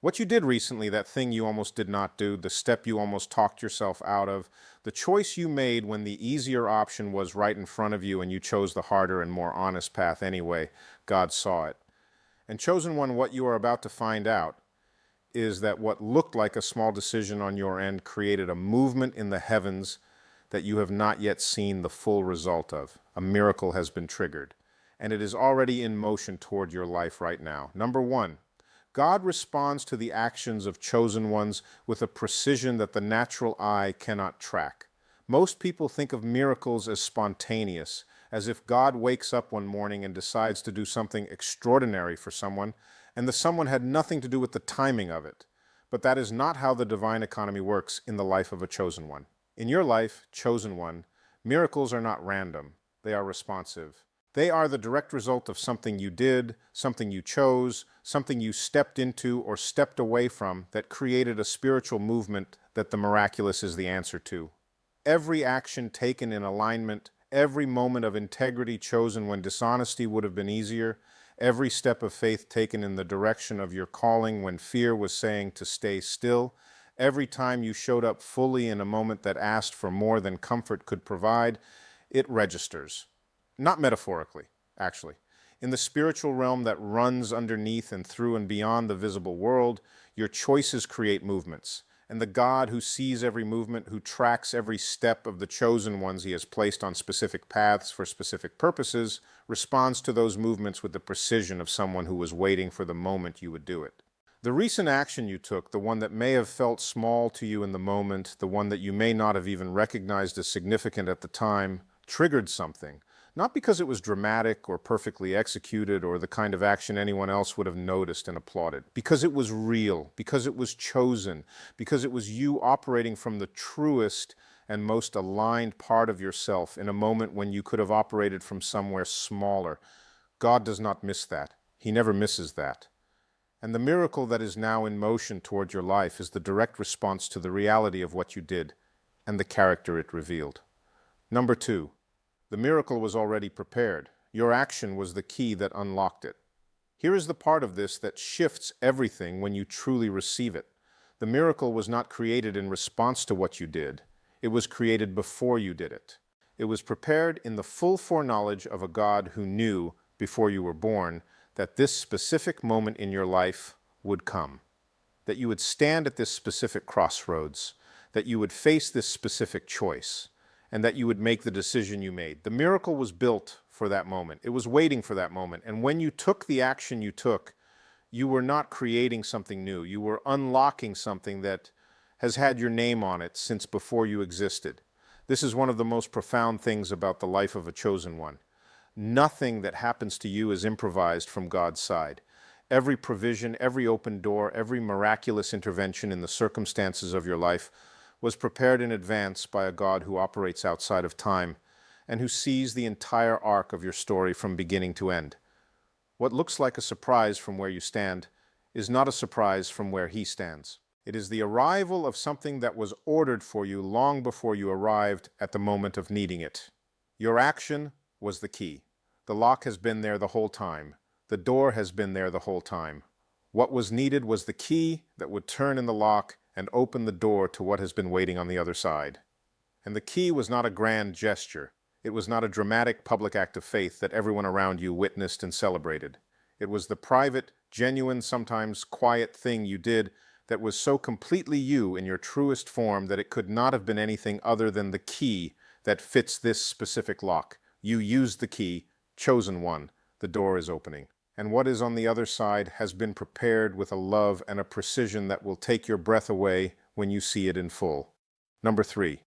What you did recently, that thing you almost did not do, the step you almost talked yourself out of, the choice you made when the easier option was right in front of you and you chose the harder and more honest path anyway, God saw it. And chosen one, what you are about to find out is that what looked like a small decision on your end created a movement in the heavens that you have not yet seen the full result of. A miracle has been triggered, and it is already in motion toward your life right now. Number one, God responds to the actions of chosen ones with a precision that the natural eye cannot track. Most people think of miracles as spontaneous, as if God wakes up one morning and decides to do something extraordinary for someone, and the someone had nothing to do with the timing of it. But that is not how the divine economy works in the life of a chosen one. In your life, chosen one, miracles are not random. They are responsive. They are the direct result of something you did, something you chose, something you stepped into or stepped away from that created a spiritual movement that the miraculous is the answer to. Every action taken in alignment, every moment of integrity chosen when dishonesty would have been easier, every step of faith taken in the direction of your calling when fear was saying to stay still, every time you showed up fully in a moment that asked for more than comfort could provide, it registers. Not metaphorically, actually. In the spiritual realm that runs underneath and through and beyond the visible world, your choices create movements. And the God who sees every movement, who tracks every step of the chosen ones he has placed on specific paths for specific purposes, responds to those movements with the precision of someone who was waiting for the moment you would do it. The recent action you took, the one that may have felt small to you in the moment, the one that you may not have even recognized as significant at the time, triggered something. Not because it was dramatic or perfectly executed or the kind of action anyone else would have noticed and applauded. Because it was real, because it was chosen, because it was you operating from the truest and most aligned part of yourself in a moment when you could have operated from somewhere smaller. God does not miss that. He never misses that. And the miracle that is now in motion toward your life is the direct response to the reality of what you did and the character it revealed. Number two, the miracle was already prepared. Your action was the key that unlocked it. Here is the part of this that shifts everything when you truly receive it. The miracle was not created in response to what you did. It was created before you did it. It was prepared in the full foreknowledge of a God who knew, before you were born, that this specific moment in your life would come. That you would stand at this specific crossroads. That you would face this specific choice. And that you would make the decision you made. The miracle was built for that moment. It was waiting for that moment. And when you took the action you took, you were not creating something new. You were unlocking something that has had your name on it since before you existed. This is one of the most profound things about the life of a chosen one. Nothing that happens to you is improvised from God's side. Every provision, every open door, every miraculous intervention in the circumstances of your life was prepared in advance by a God who operates outside of time and who sees the entire arc of your story from beginning to end. What looks like a surprise from where you stand is not a surprise from where He stands. It is the arrival of something that was ordered for you long before you arrived at the moment of needing it. Your action was the key. The lock has been there the whole time. The door has been there the whole time. What was needed was the key that would turn in the lock and open the door to what has been waiting on the other side. And the key was not a grand gesture. It was not a dramatic public act of faith that everyone around you witnessed and celebrated. It was the private, genuine, sometimes quiet thing you did that was so completely you in your truest form that it could not have been anything other than the key that fits this specific lock. You used the key, chosen one. The door is opening. And what is on the other side has been prepared with a love and a precision that will take your breath away when you see it in full. Number three,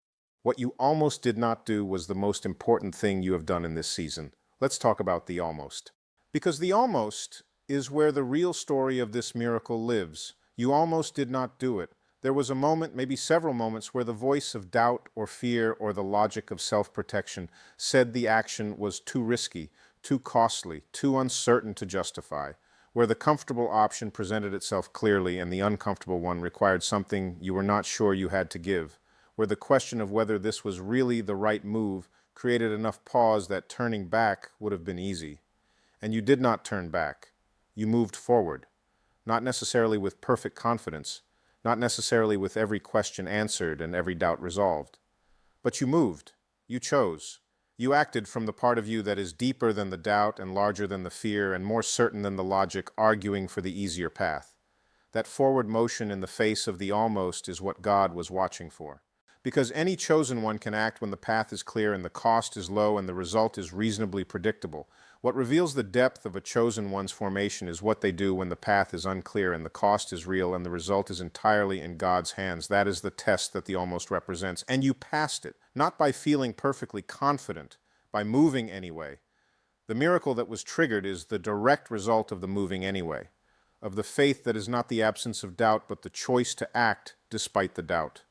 what you almost did not do was the most important thing you have done in this season. Let's talk about the almost. Because the almost is where the real story of this miracle lives. You almost did not do it. There was a moment, maybe several moments, where the voice of doubt or fear or the logic of self-protection said the action was too risky, too costly, too uncertain to justify, where the comfortable option presented itself clearly and the uncomfortable one required something you were not sure you had to give, where the question of whether this was really the right move created enough pause that turning back would have been easy. And you did not turn back. You moved forward. not necessarily with perfect confidence, not necessarily with every question answered and every doubt resolved. But you moved, you chose, you acted from the part of you that is deeper than the doubt and larger than the fear and more certain than the logic, arguing for the easier path. That forward motion in the face of the almost is what God was watching for. Because any chosen one can act when the path is clear and the cost is low and the result is reasonably predictable. What reveals the depth of a chosen one's formation is what they do when the path is unclear and the cost is real and the result is entirely in God's hands. That is the test that the almost represents. And you passed it, not by feeling perfectly confident, by moving anyway. The miracle that was triggered is the direct result of the moving anyway, of the faith that is not the absence of doubt but the choice to act despite the doubt,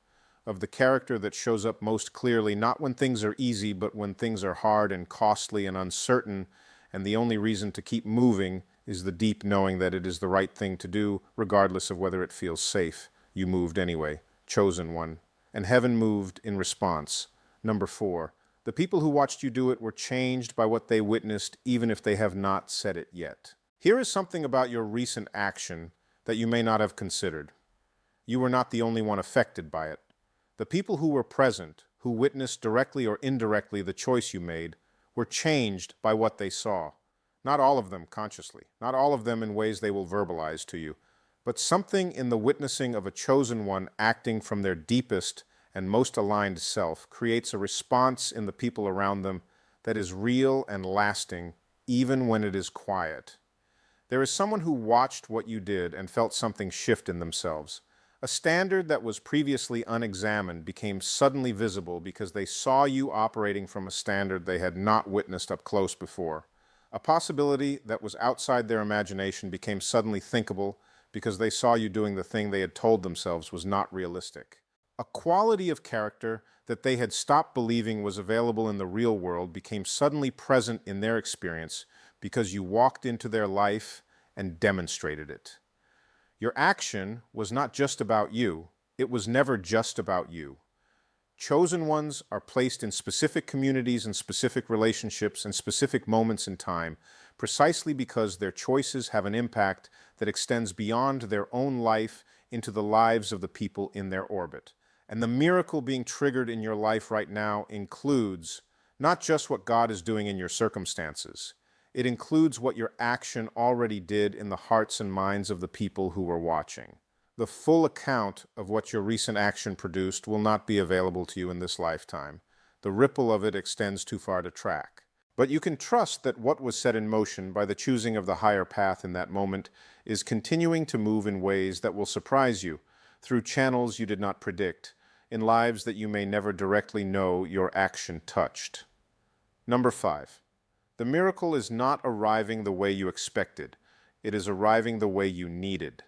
of the character that shows up most clearly not when things are easy but when things are hard and costly and uncertain, and the only reason to keep moving is the deep knowing that it is the right thing to do regardless of whether it feels safe. You moved anyway, chosen one, and heaven moved in response. Number 4, the people who watched you do it were changed by what they witnessed even if they have not said it yet. Here is something about your recent action that you may not have considered. You were not the only one affected by it. The people who were present, who witnessed directly or indirectly the choice you made, were changed by what they saw. Not all of them consciously, not all of them in ways they will verbalize to you, but something in the witnessing of a chosen one acting from their deepest and most aligned self creates a response in the people around them that is real and lasting, even when it is quiet. There is someone who watched what you did and felt something shift in themselves. A standard that was previously unexamined became suddenly visible because they saw you operating from a standard they had not witnessed up close before. A possibility that was outside their imagination became suddenly thinkable because they saw you doing the thing they had told themselves was not realistic. A quality of character that they had stopped believing was available in the real world became suddenly present in their experience because you walked into their life and demonstrated it. Your action was not just about you. It was never just about you. Chosen ones are placed in specific communities and specific relationships and specific moments in time precisely because their choices have an impact that extends beyond their own life into the lives of the people in their orbit. And the miracle being triggered in your life right now includes not just what God is doing in your circumstances. It includes what your action already did in the hearts and minds of the people who were watching. The full account of what your recent action produced will not be available to you in this lifetime. The ripple of it extends too far to track. But you can trust that what was set in motion by the choosing of the higher path in that moment is continuing to move in ways that will surprise you, through channels you did not predict, in lives that you may never directly know your action touched. Number 5. The miracle is not arriving the way you expected. It is arriving the way you needed.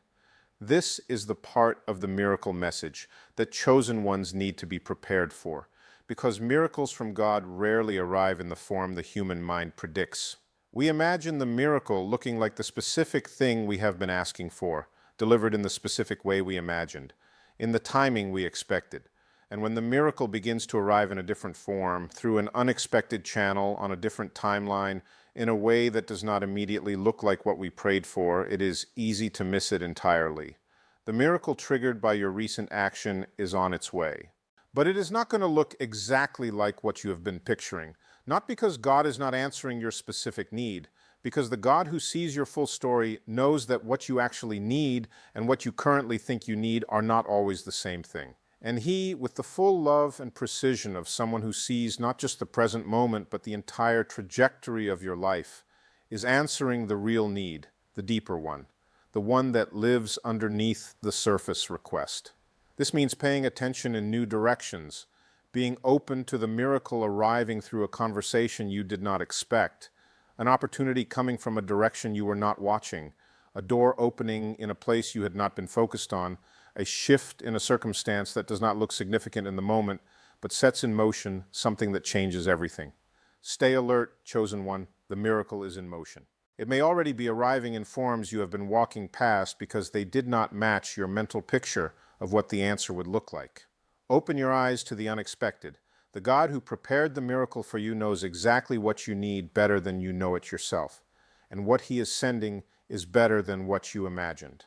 This is the part of the miracle message that chosen ones need to be prepared for, because miracles from God rarely arrive in the form the human mind predicts. We imagine the miracle looking like the specific thing we have been asking for, delivered in the specific way we imagined, in the timing we expected. And when the miracle begins to arrive in a different form, through an unexpected channel, on a different timeline, in a way that does not immediately look like what we prayed for, it is easy to miss it entirely. The miracle triggered by your recent action is on its way. But it is not going to look exactly like what you have been picturing, not because God is not answering your specific need, because the God who sees your full story knows that what you actually need and what you currently think you need are not always the same thing. And He, with the full love and precision of someone who sees not just the present moment, but the entire trajectory of your life, is answering the real need, the deeper one, the one that lives underneath the surface request. This means paying attention in new directions, being open to the miracle arriving through a conversation you did not expect, an opportunity coming from a direction you were not watching, a door opening in a place you had not been focused on, a shift in a circumstance that does not look significant in the moment, but sets in motion something that changes everything. Stay alert, chosen one. The miracle is in motion. It may already be arriving in forms you have been walking past because they did not match your mental picture of what the answer would look like. Open your eyes to the unexpected. The God who prepared the miracle for you knows exactly what you need better than you know it yourself. And what He is sending is better than what you imagined.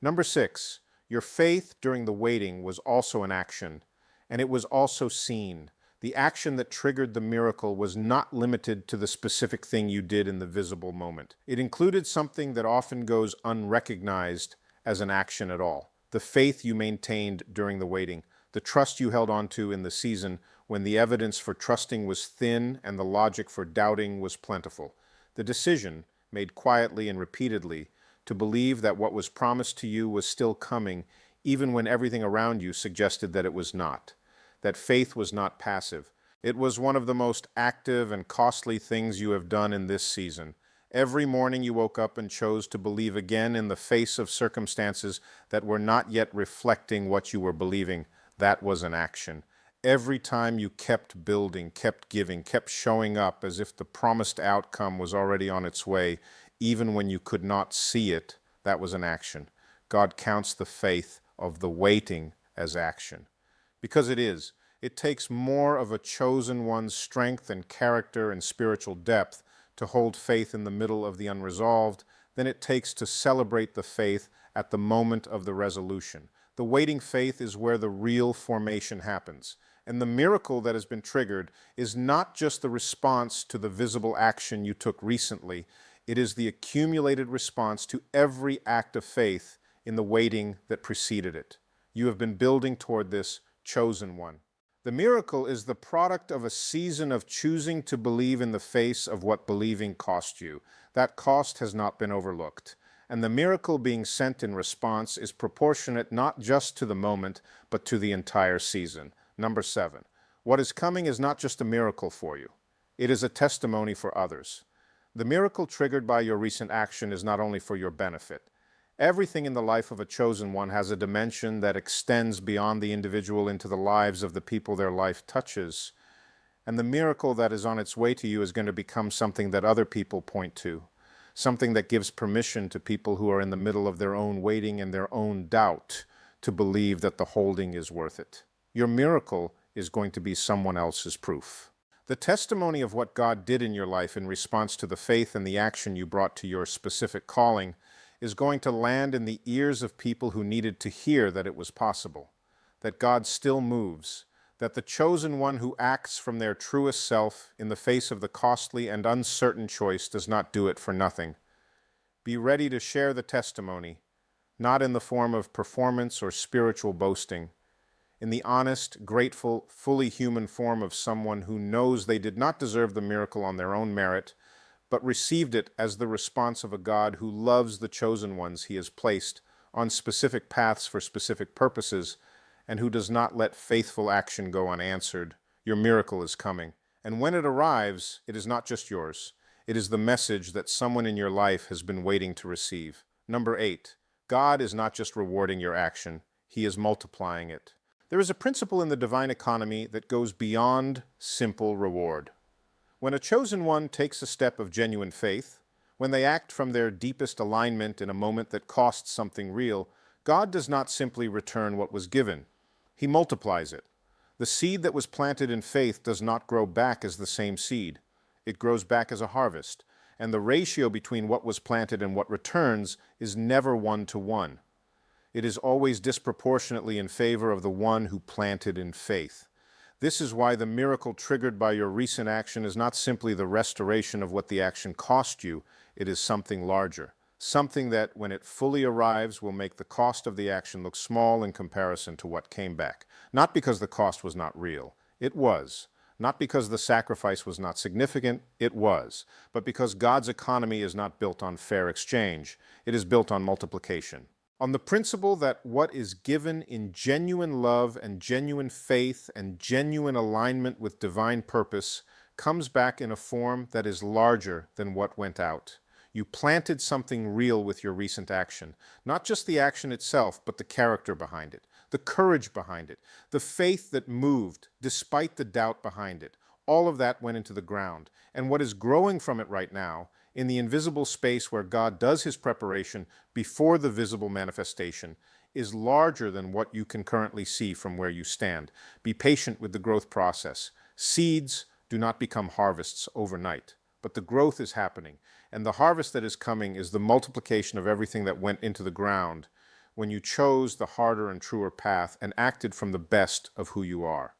Number 6, your faith during the waiting was also an action, and it was also seen. The action that triggered the miracle was not limited to the specific thing you did in the visible moment. It included something that often goes unrecognized as an action at all. The faith you maintained during the waiting, the trust you held on to in the season when the evidence for trusting was thin and the logic for doubting was plentiful. The decision, made quietly and repeatedly, to believe that what was promised to you was still coming, even when everything around you suggested that it was not. That faith was not passive. It was one of the most active and costly things you have done in this season. Every morning you woke up and chose to believe again in the face of circumstances that were not yet reflecting what you were believing. That was an action. Every time you kept building, kept giving, kept showing up as if the promised outcome was already on its way, even when you could not see it, that was an action. God counts the faith of the waiting as action. Because it is. It takes more of a chosen one's strength and character and spiritual depth to hold faith in the middle of the unresolved than it takes to celebrate the faith at the moment of the resolution. The waiting faith is where the real formation happens. And the miracle that has been triggered is not just the response to the visible action you took recently. It is the accumulated response to every act of faith in the waiting that preceded it. You have been building toward this chosen one. The miracle is the product of a season of choosing to believe in the face of what believing cost you. That cost has not been overlooked. And the miracle being sent in response is proportionate not just to the moment, but to the entire season. Number 7, what is coming is not just a miracle for you. It is a testimony for others. The miracle triggered by your recent action is not only for your benefit. Everything in the life of a chosen one has a dimension that extends beyond the individual into the lives of the people their life touches. And the miracle that is on its way to you is going to become something that other people point to, something that gives permission to people who are in the middle of their own waiting and their own doubt to believe that the holding is worth it. Your miracle is going to be someone else's proof. The testimony of what God did in your life in response to the faith and the action you brought to your specific calling is going to land in the ears of people who needed to hear that it was possible, that God still moves, that the chosen one who acts from their truest self in the face of the costly and uncertain choice does not do it for nothing. Be ready to share the testimony, not in the form of performance or spiritual boasting, in the honest, grateful, fully human form of someone who knows they did not deserve the miracle on their own merit, but received it as the response of a God who loves the chosen ones he has placed on specific paths for specific purposes, and who does not let faithful action go unanswered. Your miracle is coming. And when it arrives, it is not just yours. It is the message that someone in your life has been waiting to receive. Number 8, God is not just rewarding your action, he is multiplying it. There is a principle in the divine economy that goes beyond simple reward. When a chosen one takes a step of genuine faith, when they act from their deepest alignment in a moment that costs something real, God does not simply return what was given. He multiplies it. The seed that was planted in faith does not grow back as the same seed. It grows back as a harvest, and the ratio between what was planted and what returns is never 1-to-1. It is always disproportionately in favor of the one who planted in faith. This is why the miracle triggered by your recent action is not simply the restoration of what the action cost you, it is something larger. Something that, when it fully arrives, will make the cost of the action look small in comparison to what came back. Not because the cost was not real. It was. Not because the sacrifice was not significant. It was. But because God's economy is not built on fair exchange. It is built on multiplication. On the principle that what is given in genuine love and genuine faith and genuine alignment with divine purpose comes back in a form that is larger than what went out. You planted something real with your recent action, not just the action itself, but the character behind it, the courage behind it, the faith that moved despite the doubt behind it. All of that went into the ground, and what is growing from it right now, in the invisible space where God does his preparation before the visible manifestation, is larger than what you can currently see from where you stand. Be patient with the growth process. Seeds do not become harvests overnight, but the growth is happening, and the harvest that is coming is the multiplication of everything that went into the ground when you chose the harder and truer path and acted from the best of who you are.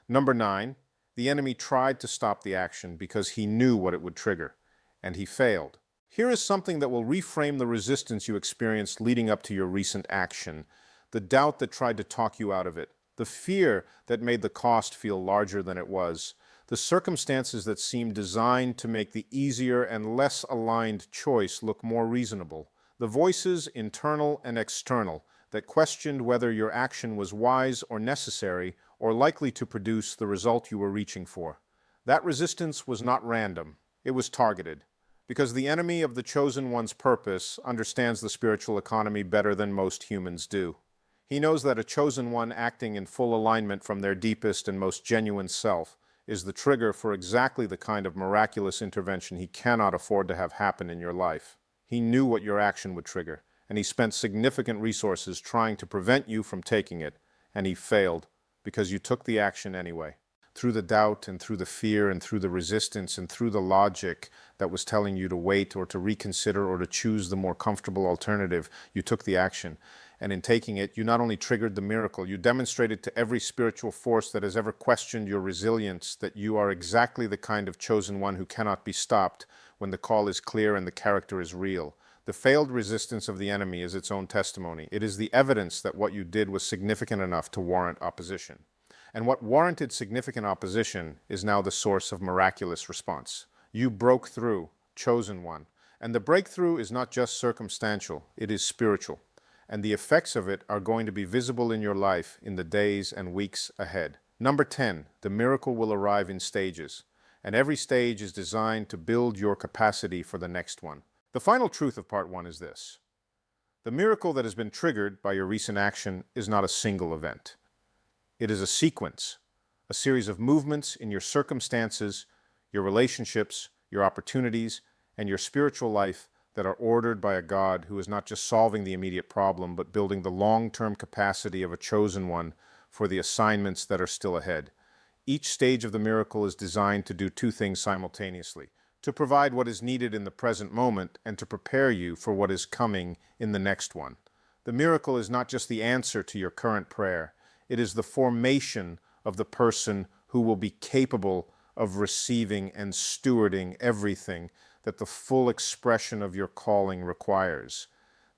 Number 9, the enemy tried to stop the action because he knew what it would trigger, and he failed. Here is something that will reframe the resistance you experienced leading up to your recent action, the doubt that tried to talk you out of it, the fear that made the cost feel larger than it was, the circumstances that seemed designed to make the easier and less aligned choice look more reasonable, the voices, internal and external, that questioned whether your action was wise or necessary or likely to produce the result you were reaching for. That resistance was not random. It was targeted. Because the enemy of the chosen one's purpose understands the spiritual economy better than most humans do. He knows that a chosen one acting in full alignment from their deepest and most genuine self is the trigger for exactly the kind of miraculous intervention he cannot afford to have happen in your life. He knew what your action would trigger, and he spent significant resources trying to prevent you from taking it, and he failed because you took the action anyway. Through the doubt and through the fear and through the resistance and through the logic that was telling you to wait or to reconsider or to choose the more comfortable alternative, you took the action. And in taking it, you not only triggered the miracle, you demonstrated to every spiritual force that has ever questioned your resilience that you are exactly the kind of chosen one who cannot be stopped when the call is clear and the character is real. The failed resistance of the enemy is its own testimony. It is the evidence that what you did was significant enough to warrant opposition. And what warranted significant opposition is now the source of miraculous response. You broke through, chosen one. And the breakthrough is not just circumstantial, it is spiritual. And the effects of it are going to be visible in your life in the days and weeks ahead. Number 10, the miracle will arrive in stages. And every stage is designed to build your capacity for the next one. The final truth of part 1 is this. The miracle that has been triggered by your recent action is not a single event. It is a sequence, a series of movements in your circumstances, your relationships, your opportunities, and your spiritual life that are ordered by a God who is not just solving the immediate problem, but building the long-term capacity of a chosen one for the assignments that are still ahead. Each stage of the miracle is designed to do two things simultaneously: to provide what is needed in the present moment and to prepare you for what is coming in the next one. The miracle is not just the answer to your current prayer. It is the formation of the person who will be capable of receiving and stewarding everything that the full expression of your calling requires.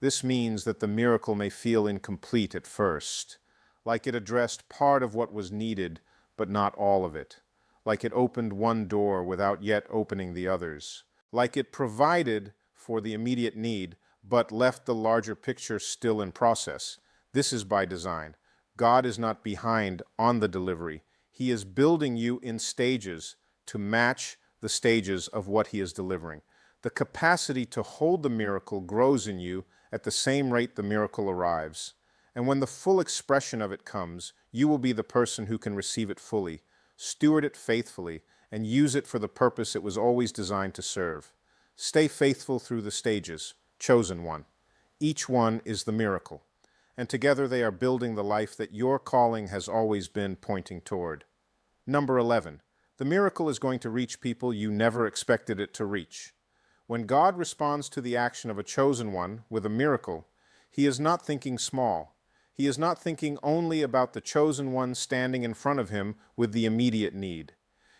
This means that the miracle may feel incomplete at first, like it addressed part of what was needed, but not all of it, like it opened one door without yet opening the others, like it provided for the immediate need, but left the larger picture still in process. This is by design. God is not behind on the delivery. He is building you in stages to match the stages of what he is delivering. The capacity to hold the miracle grows in you at the same rate the miracle arrives. And when the full expression of it comes, you will be the person who can receive it fully, steward it faithfully, and use it for the purpose it was always designed to serve. Stay faithful through the stages, chosen one. Each one is the miracle. And together they are building the life that your calling has always been pointing toward. Number 11. The miracle is going to reach people you never expected it to reach. When God responds to the action of a chosen one with a miracle, he is not thinking small. He is not thinking only about the chosen one standing in front of him with the immediate need.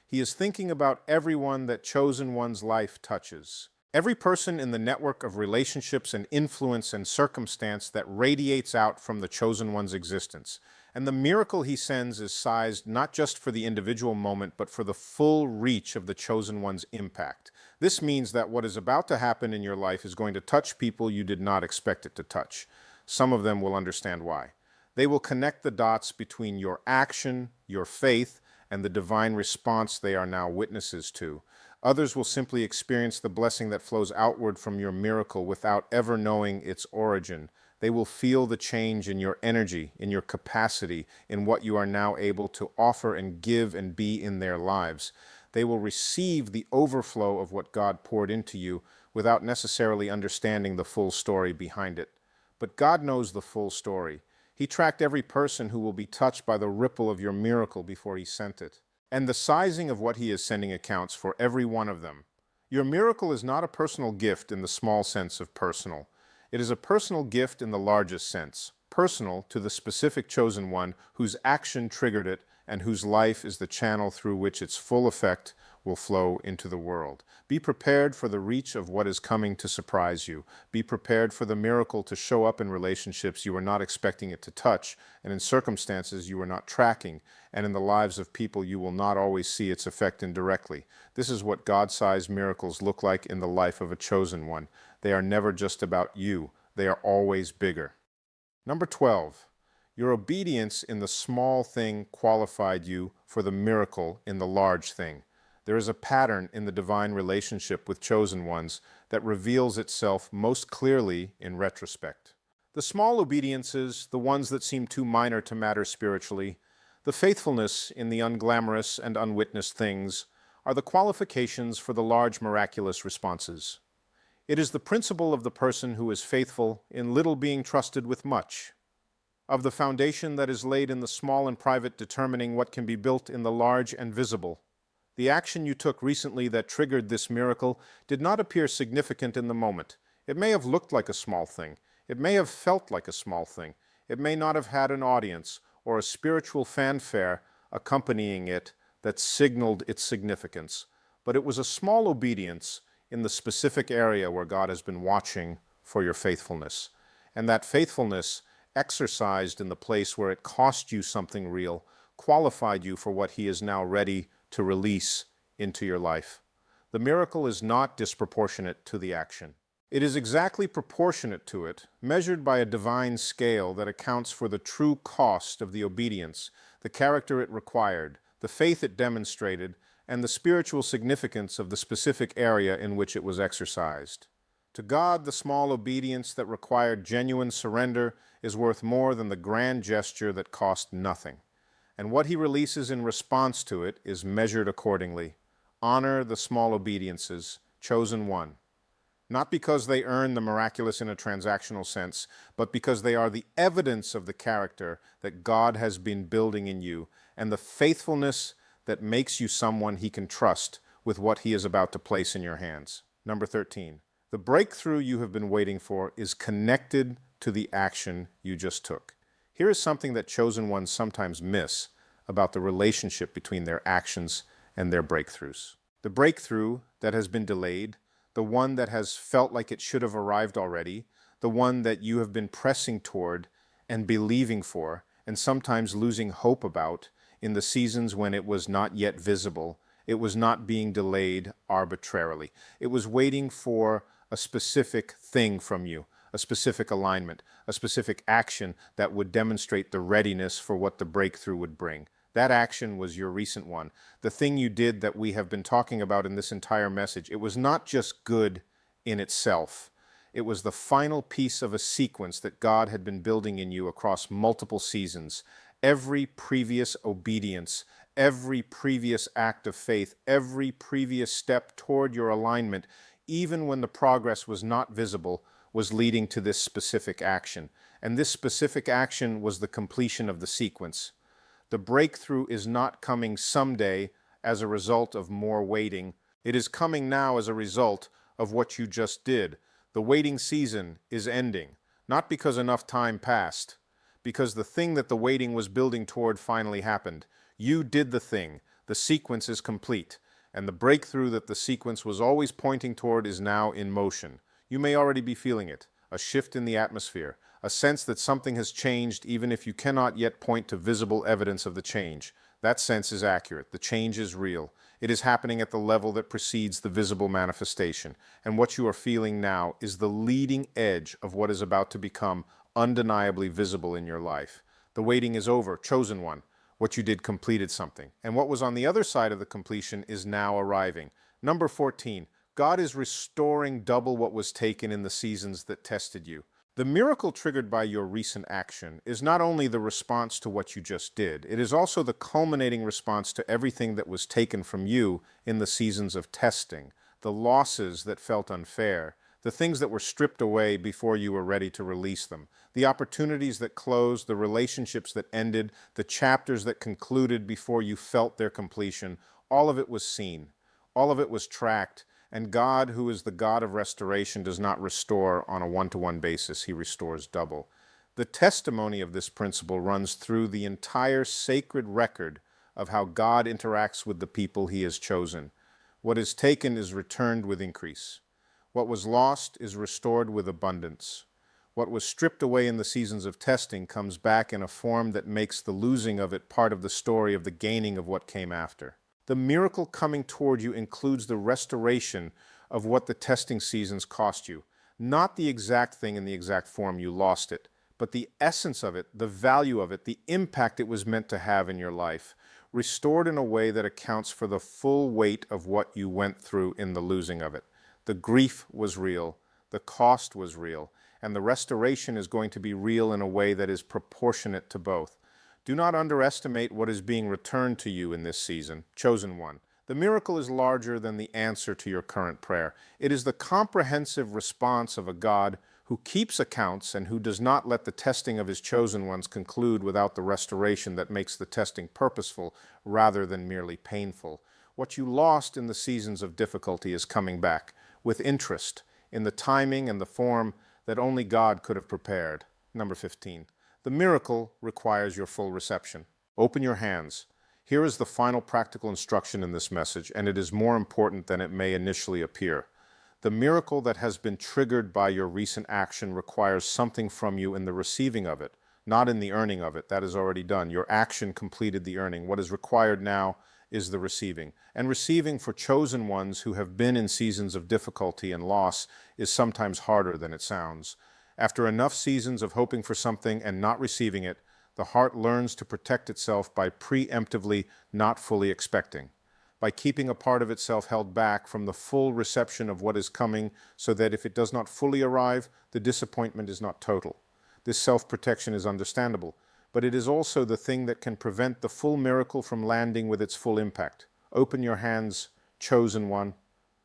He is thinking about everyone that chosen one's life touches. Every person in the network of relationships and influence and circumstance that radiates out from the chosen one's existence. And the miracle he sends is sized not just for the individual moment, but for the full reach of the chosen one's impact. This means that what is about to happen in your life is going to touch people you did not expect it to touch. Some of them will understand why. They will connect the dots between your action, your faith, and the divine response they are now witnesses to. Others will simply experience the blessing that flows outward from your miracle without ever knowing its origin. They will feel the change in your energy, in your capacity, in what you are now able to offer and give and be in their lives. They will receive the overflow of what God poured into you without necessarily understanding the full story behind it. But God knows the full story. He tracked every person who will be touched by the ripple of your miracle before he sent it. And the sizing of what he is sending accounts for every one of them. Your miracle is not a personal gift in the small sense of personal. It is a personal gift in the largest sense, personal to the specific chosen one whose action triggered it and whose life is the channel through which its full effect will flow into the world. Be prepared for the reach of what is coming to surprise you. Be prepared for the miracle to show up in relationships you were not expecting it to touch, and in circumstances you were not tracking, and in the lives of people you will not always see its effect indirectly. This is what God-sized miracles look like in the life of a chosen one. They are never just about you. They are always bigger. Number 12. Your obedience in the small thing qualified you for the miracle in the large thing. There is a pattern in the divine relationship with chosen ones that reveals itself most clearly in retrospect. The small obediences, the ones that seem too minor to matter spiritually, the faithfulness in the unglamorous and unwitnessed things, are the qualifications for the large miraculous responses. It is the principle of the person who is faithful in little being trusted with much, of the foundation that is laid in the small and private determining what can be built in the large and visible. The action you took recently that triggered this miracle did not appear significant in the moment. It may have looked like a small thing. It may have felt like a small thing. It may not have had an audience or a spiritual fanfare accompanying it that signaled its significance. But it was a small obedience in the specific area where God has been watching for your faithfulness. And that faithfulness, exercised in the place where it cost you something real, qualified you for what He is now ready to release into your life. The miracle is not disproportionate to the action. It is exactly proportionate to it, measured by a divine scale that accounts for the true cost of the obedience, the character it required, the faith it demonstrated, and the spiritual significance of the specific area in which it was exercised. To God, the small obedience that required genuine surrender is worth more than the grand gesture that cost nothing. And what He releases in response to it is measured accordingly. Honor the small obediences, chosen one. Not because they earn the miraculous in a transactional sense, but because they are the evidence of the character that God has been building in you and the faithfulness that makes you someone He can trust with what He is about to place in your hands. Number 13. The breakthrough you have been waiting for is connected to the action you just took. Here is something that chosen ones sometimes miss about the relationship between their actions and their breakthroughs. The breakthrough that has been delayed, the one that has felt like it should have arrived already, the one that you have been pressing toward and believing for, and sometimes losing hope about in the seasons when it was not yet visible. It was not being delayed arbitrarily. It was waiting for a specific thing from you, a specific alignment, a specific action that would demonstrate the readiness for what the breakthrough would bring. That action was your recent one. The thing you did that we have been talking about in this entire message. It was not just good in itself. It was the final piece of a sequence that God had been building in you across multiple seasons. Every previous obedience, every previous act of faith, every previous step toward your alignment, even when the progress was not visible, was leading to this specific action. And this specific action was the completion of the sequence. The breakthrough is not coming someday as a result of more waiting. It is coming now as a result of what you just did. The waiting season is ending, not because enough time passed, because the thing that the waiting was building toward finally happened. You did the thing. The sequence is complete, and the breakthrough that the sequence was always pointing toward is now in motion. You may already be feeling it, a shift in the atmosphere, a sense that something has changed even if you cannot yet point to visible evidence of the change. That sense is accurate. The change is real. It is happening at the level that precedes the visible manifestation. And what you are feeling now is the leading edge of what is about to become undeniably visible in your life. The waiting is over, chosen one. What you did completed something. And what was on the other side of the completion is now arriving. Number 14. God is restoring double what was taken in the seasons that tested you. The miracle triggered by your recent action is not only the response to what you just did, it is also the culminating response to everything that was taken from you in the seasons of testing, the losses that felt unfair, the things that were stripped away before you were ready to release them, the opportunities that closed, the relationships that ended, the chapters that concluded before you felt their completion. All of it was seen. All of it was tracked, And God, who is the God of restoration, does not restore on a one-to-one basis. He restores double. The testimony of this principle runs through the entire sacred record of how God interacts with the people he has chosen. What is taken is returned with increase. What was lost is restored with abundance. What was stripped away in the seasons of testing comes back in a form that makes the losing of it part of the story of the gaining of what came after. The miracle coming toward you includes the restoration of what the testing seasons cost you. Not the exact thing in the exact form you lost it, but the essence of it, the value of it, the impact it was meant to have in your life, restored in a way that accounts for the full weight of what you went through in the losing of it. The grief was real, the cost was real, and the restoration is going to be real in a way that is proportionate to both. Do not underestimate what is being returned to you in this season, chosen one. The miracle is larger than the answer to your current prayer. It is the comprehensive response of a God who keeps accounts and who does not let the testing of his chosen ones conclude without the restoration that makes the testing purposeful rather than merely painful. What you lost in the seasons of difficulty is coming back with interest in the timing and the form that only God could have prepared. Number 15. The miracle requires your full reception. Open your hands. Here is the final practical instruction in this message, and it is more important than it may initially appear. The miracle that has been triggered by your recent action requires something from you in the receiving of it, not in the earning of it. That is already done. Your action completed the earning. What is required now is the receiving. And receiving for chosen ones who have been in seasons of difficulty and loss is sometimes harder than it sounds. After enough seasons of hoping for something and not receiving it, the heart learns to protect itself by preemptively not fully expecting, by keeping a part of itself held back from the full reception of what is coming so that if it does not fully arrive, the disappointment is not total. This self-protection is understandable, but it is also the thing that can prevent the full miracle from landing with its full impact. Open your hands, chosen one,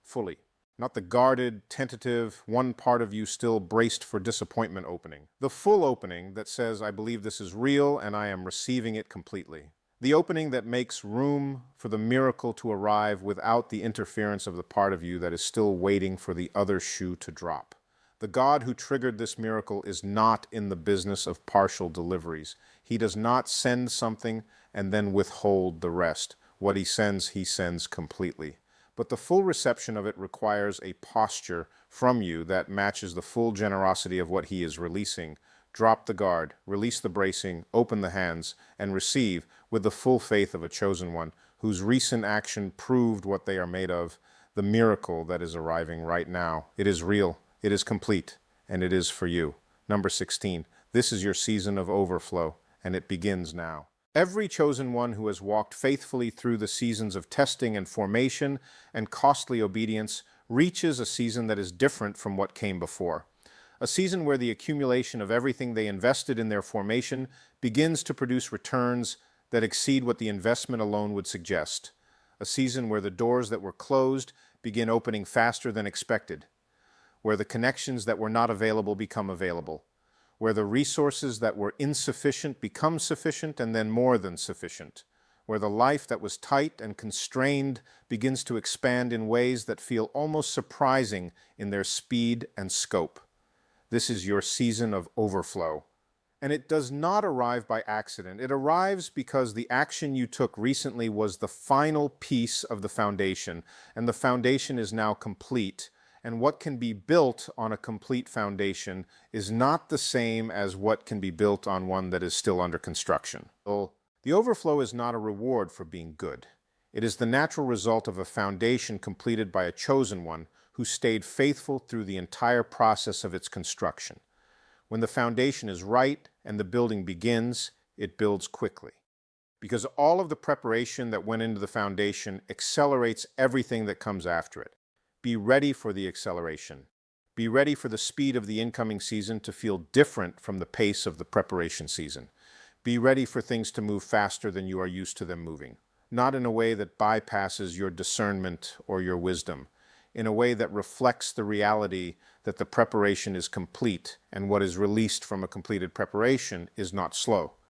fully. Not the guarded, tentative, one part of you still braced for disappointment opening. The full opening that says, I believe this is real and I am receiving it completely. The opening that makes room for the miracle to arrive without the interference of the part of you that is still waiting for the other shoe to drop. The God who triggered this miracle is not in the business of partial deliveries. He does not send something and then withhold the rest. What he sends completely. But the full reception of it requires a posture from you that matches the full generosity of what he is releasing. Drop the guard, release the bracing, open the hands, and receive with the full faith of a chosen one whose recent action proved what they are made of, the miracle that is arriving right now. It is real, it is complete, and it is for you. Number 16. This is your season of overflow, and it begins now. Every chosen one who has walked faithfully through the seasons of testing and formation and costly obedience reaches a season that is different from what came before. A season where the accumulation of everything they invested in their formation begins to produce returns that exceed what the investment alone would suggest. A season where the doors that were closed begin opening faster than expected, where the connections that were not available become available, where the resources that were insufficient become sufficient and then more than sufficient, where the life that was tight and constrained begins to expand in ways that feel almost surprising in their speed and scope. This is your season of overflow. And it does not arrive by accident. It arrives because the action you took recently was the final piece of the foundation, and the foundation is now complete. And what can be built on a complete foundation is not the same as what can be built on one that is still under construction. The overflow is not a reward for being good. It is the natural result of a foundation completed by a chosen one who stayed faithful through the entire process of its construction. When the foundation is right and the building begins, it builds quickly. Because all of the preparation that went into the foundation accelerates everything that comes after it. Be ready for the acceleration. Be ready for the speed of the incoming season to feel different from the pace of the preparation season. Be ready for things to move faster than you are used to them moving. Not in a way that bypasses your discernment or your wisdom. In a way that reflects the reality that the preparation is complete and what is released from a completed preparation is not slow.